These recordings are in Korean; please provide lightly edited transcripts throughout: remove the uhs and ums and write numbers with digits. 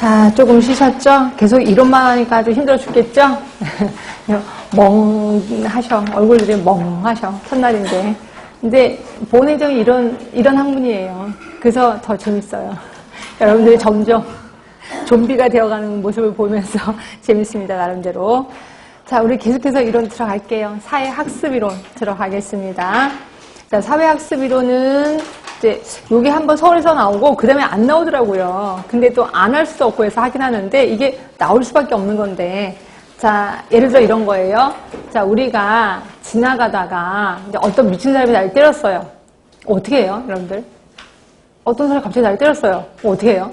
자, 조금 쉬셨죠? 계속 이론만 하니까 아주 힘들어 죽겠죠? 멍하셔. 얼굴들이 멍하셔. 첫날인데. 근데 본의정이 이런 학문이에요. 그래서 더 재밌어요. 여러분들이 점점 좀비가 되어가는 모습을 보면서 재밌습니다. 나름대로. 자, 우리 계속해서 이론 들어갈게요. 사회학습이론 들어가겠습니다. 자, 사회학습이론은 이제 요게 한번 서울에서 나오고 그 다음에 안 나오더라고요. 근데 또 안 할 수도 없고 해서 하긴 하는데 이게 나올 수밖에 없는 건데, 자, 예를 들어 이런 거예요. 자, 우리가 지나가다가 이제 어떤 미친 사람이 날 때렸어요. 어떻게 해요, 여러분들? 어떤 사람이 갑자기 날 때렸어요. 어떻게 해요?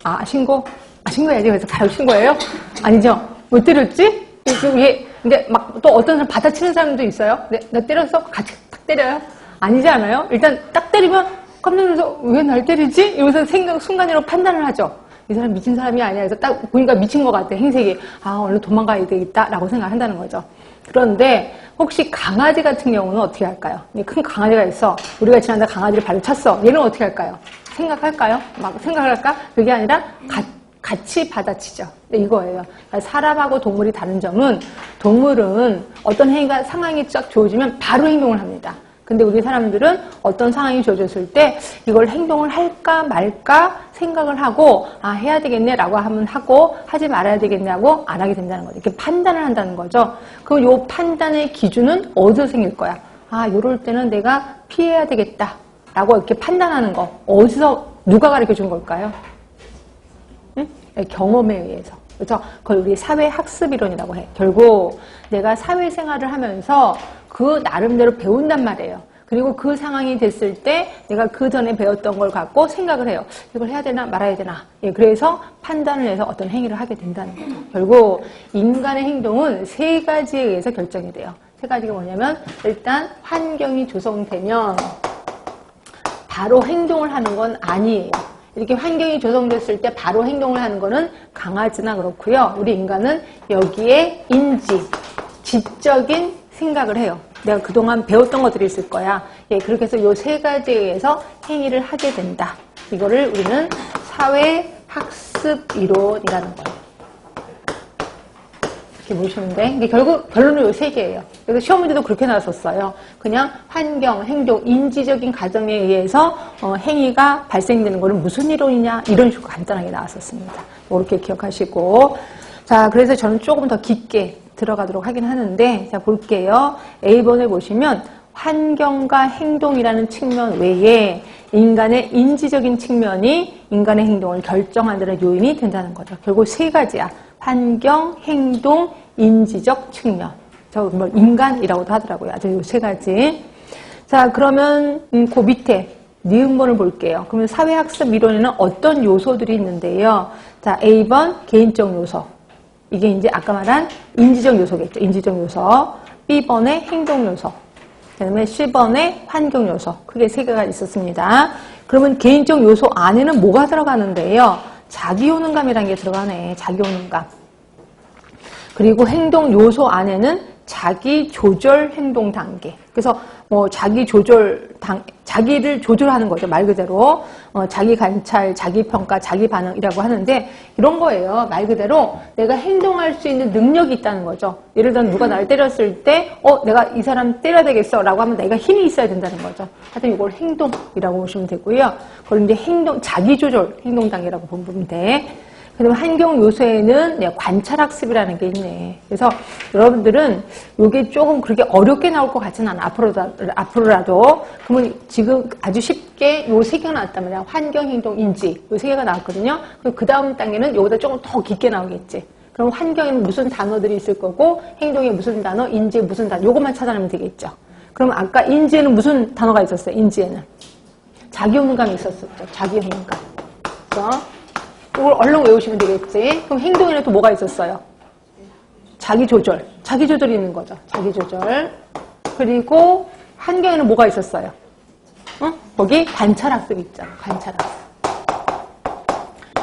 아, 신고? 아, 신고해야지. 그래서 바로 신고해요? 아니죠. 왜 때렸지? 이게 근데 막 또 어떤 사람 받아치는 사람도 있어요. 나 때렸어? 같이 딱 때려요? 아니지 않아요? 일단 딱 때리면 깜짝 놀라서 왜 날 때리지? 이러면서 순간으로 판단을 하죠. 이 사람 미친 사람이 아니야. 그래서 딱 보니까 미친 것 같아. 행색이. 아, 얼른 도망가야 되겠다라고 생각한다는 거죠. 그런데 혹시 강아지 같은 경우는 어떻게 할까요? 큰 강아지가 있어. 우리가 지난달 강아지를 발로 찼어. 얘는 어떻게 할까요? 생각할까요? 막 생각할까? 그게 아니라 같이 받아치죠. 이거예요. 사람하고 동물이 다른 점은 동물은 어떤 행위가 상황이 쫙 주어지면 바로 행동을 합니다. 근데 우리 사람들은 어떤 상황이 주어졌을 때 이걸 행동을 할까 말까 생각을 하고 아 해야 되겠네 라고 하면 하고 하지 말아야 되겠네 하고 안 하게 된다는 거죠. 이렇게 판단을 한다는 거죠. 그럼 요 판단의 기준은 어디서 생길 거야? 아 요럴 때는 내가 피해야 되겠다 라고 이렇게 판단하는 거 어디서 누가 가르쳐 준 걸까요? 응? 경험에 의해서. 그래서 그걸 우리 사회학습이론이라고 해. 결국 내가 사회생활을 하면서 그 나름대로 배운단 말이에요. 그리고 그 상황이 됐을 때 내가 그 전에 배웠던 걸 갖고 생각을 해요. 이걸 해야 되나 말아야 되나. 예, 그래서 판단을 해서 어떤 행위를 하게 된다는 거죠. 결국 인간의 행동은 세 가지에 의해서 결정이 돼요. 세 가지가 뭐냐면 일단 환경이 조성되면 바로 행동을 하는 건 아니에요. 이렇게 환경이 조성됐을 때 바로 행동을 하는 거는 강아지나 그렇고요. 우리 인간은 여기에 인지, 지적인 생각을 해요. 내가 그동안 배웠던 것들이 있을 거야. 예, 그렇게 해서 이 세 가지에 의해서 행위를 하게 된다. 이거를 우리는 사회학습이론이라는 거예요. 이렇게 보시면 돼. 이게 결국 결론은 이 세 개예요. 그래서 시험 문제도 그렇게 나왔었어요. 그냥 환경, 행동, 인지적인 과정에 의해서 행위가 발생되는 거는 무슨 이론이냐 이런 식으로 간단하게 나왔었습니다. 이렇게 기억하시고 자 그래서 저는 조금 더 깊게 들어가도록 하긴 하는데 자 볼게요. A번에 보시면 환경과 행동이라는 측면 외에 인간의 인지적인 측면이 인간의 행동을 결정하는 요인이 된다는 거죠. 결국 세 가지야. 환경, 행동, 인지적 측면. 저 뭐 인간이라고도 하더라고요. 아주 이 세 가지. 자, 그러면 그 밑에 니은번을 볼게요. 그러면 사회학습 이론에는 어떤 요소들이 있는데요. 자, A번 개인적 요소. 이게 이제 아까 말한 인지적 요소겠죠. 인지적 요소. B번의 행동 요소. 그다음에 C번의 환경 요소. 크게 세 개가 있었습니다. 그러면 개인적 요소 안에는 뭐가 들어가는데요? 자기효능감이라는 게 들어가네. 자기효능감. 그리고 행동 요소 안에는 자기조절 행동 단계. 그래서 뭐 자기를 조절하는 거죠. 말 그대로. 자기 관찰, 자기 평가, 자기 반응이라고 하는데 이런 거예요. 말 그대로 내가 행동할 수 있는 능력이 있다는 거죠. 예를 들어 누가 나를 때렸을 때 내가 이 사람 때려야 되겠어 라고 하면 내가 힘이 있어야 된다는 거죠. 하여튼 이걸 행동이라고 보시면 되고요. 그걸 이제 자기조절 행동 단계라고 보면 돼. 그다음에 환경 요소에는 관찰학습이라는 게 있네. 그래서 여러분들은 이게 조금 그렇게 어렵게 나올 것 같지는 않아. 앞으로라도. 그러면 지금 아주 쉽게 요 세 개가 나왔단 말이야. 환경, 행동, 인지. 요 세 개가 나왔거든요. 그 다음 단계는 여기다 조금 더 깊게 나오겠지. 그럼 환경에는 무슨 단어들이 있을 거고, 행동에 무슨 단어, 인지에 무슨 단어. 요것만 찾아내면 되겠죠. 그럼 아까 인지에는 무슨 단어가 있었어요? 인지에는. 자기효능감이 있었었죠. 자기효능감. 그래서 이걸 얼른 외우시면 되겠지. 그럼 행동에는 또 뭐가 있었어요? 자기조절. 자기조절이 있는 거죠. 자기조절. 그리고 환경에는 뭐가 있었어요? 거기 관찰학습 있죠. 관찰학습.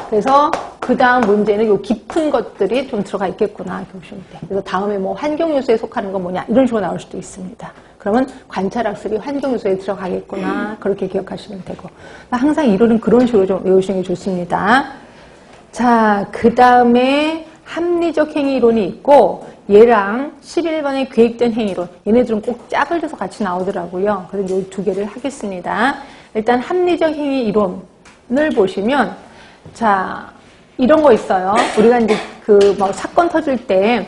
그래서 그 다음 문제는 요 깊은 것들이 좀 들어가 있겠구나. 이렇게 보시면 돼. 그래서 다음에 뭐 환경 요소에 속하는 건 뭐냐. 이런 식으로 나올 수도 있습니다. 그러면 관찰학습이 환경 요소에 들어가겠구나. 그렇게 기억하시면 되고. 항상 이론은 그런 식으로 좀 외우시는 게 좋습니다. 자, 그 다음에 합리적 행위 이론이 있고 얘랑 11번의 계획된 행위론, 얘네들은 꼭 짝을 져서 같이 나오더라고요. 그래서 이 두 개를 하겠습니다. 일단 합리적 행위 이론을 보시면, 자, 이런 거 있어요. 우리가 이제 막 사건 터질 때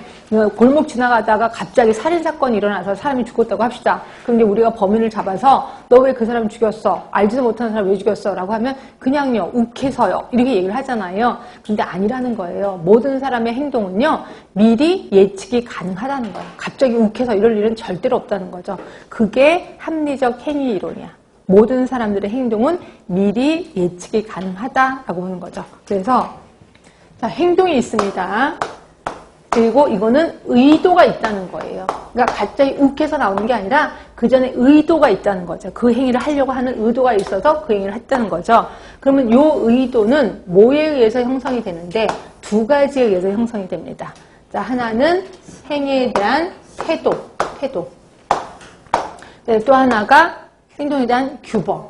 골목 지나가다가 갑자기 살인사건이 일어나서 사람이 죽었다고 합시다. 그럼 이제 우리가 범인을 잡아서 너 왜 그 사람 죽였어? 알지도 못하는 사람 왜 죽였어? 라고 하면 그냥요, 욱해서요. 이렇게 얘기를 하잖아요. 근데 아니라는 거예요. 모든 사람의 행동은요, 미리 예측이 가능하다는 거예요. 갑자기 욱해서 이럴 일은 절대로 없다는 거죠. 그게 합리적 행위 이론이야. 모든 사람들의 행동은 미리 예측이 가능하다라고 보는 거죠. 그래서 자, 행동이 있습니다. 그리고 이거는 의도가 있다는 거예요. 그러니까 갑자기 욱해서 나오는 게 아니라 그 전에 의도가 있다는 거죠. 그 행위를 하려고 하는 의도가 있어서 그 행위를 했다는 거죠. 그러면 이 의도는 뭐에 의해서 형성이 되는데 두 가지에 의해서 형성이 됩니다. 자, 하나는 행위에 대한 태도. 네, 또 하나가 행동에 대한 규범.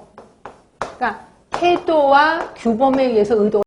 그러니까 태도와 규범에 의해서 의도가